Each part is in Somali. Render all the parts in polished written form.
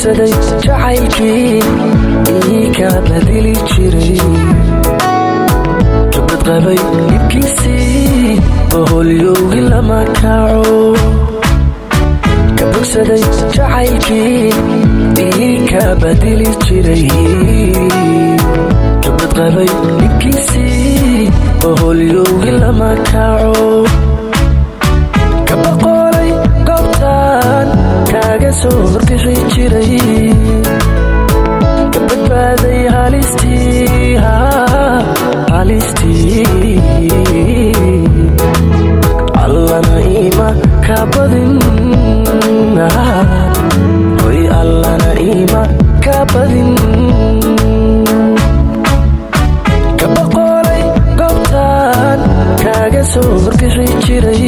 bogsaday jacaylkii ii ka badili jiray gabadh qabay dhibkiisii boholyowgi lama kaco ka bogsaday jacaylkii ii ka badili jiray gabadh qabay dhibkiisii boholyowgi lama kaco soo horkixi jiray ka badbaaday halistii allana ima ka badin hoy allana ima ka badin ka boqolay goobtaan kaaga soo horkixi jiray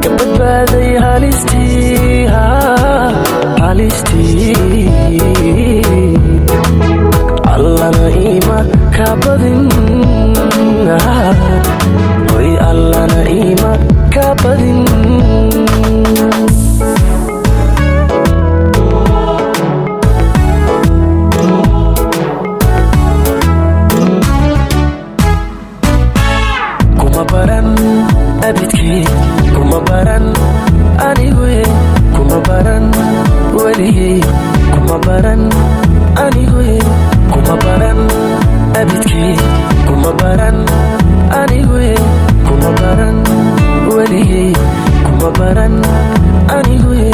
ka badbaaday halistii allana ima ka badin hoy allana ima ka badin kuma baran abidkii kuma baran aniguye kuma baran weligay kuma baran aniguye kuma baran abidkii kuma baran aniguye kuma baran weligay kuma baran aniguye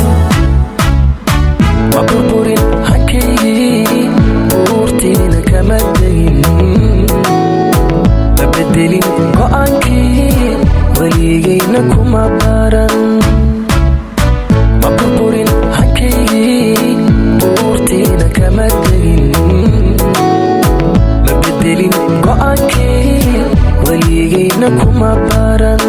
waburburin hankaygii buurtiina kama degin ma bedelin go'aankii weligayna kuma baran waburburin hankaygii buurtiina kama degin ma bedelin go'aankii weligayna kuma baran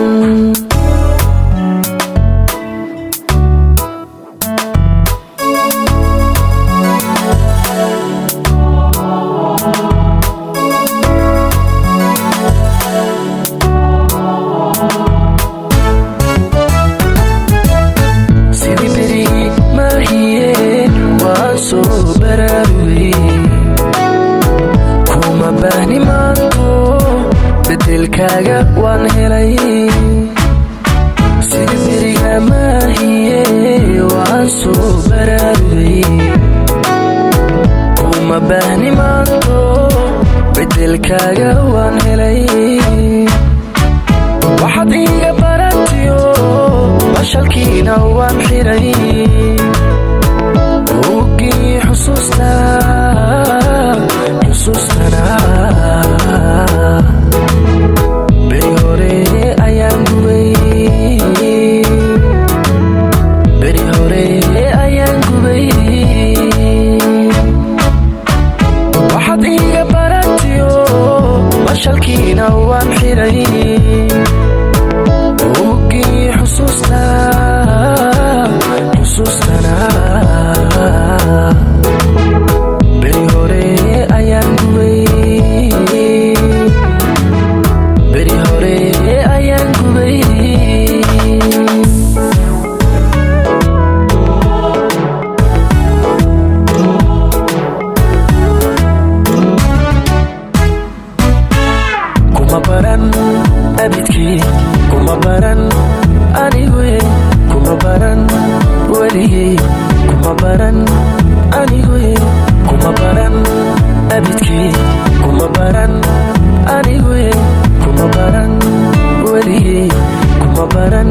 soo baraarugay kuma baahni maanto bedelkaaga waan helay sida beriga maahiye waan soo baraarugay kuma baahni maanto bedelkaaga waan helay waxaad iiga baratiyo bashalkiina waan xiray xusuustana beri hore ayaan gubay waxaad iiga baratiyo bashalkiina waan xiray ogii xusuustana beri hore ayaan gubay kuma baran abidkii kuma baran aniguye kuma baran weligay kuma baran aniguye kuma baran abidkii kuma baran aniguye kuma baran weligay kuma baran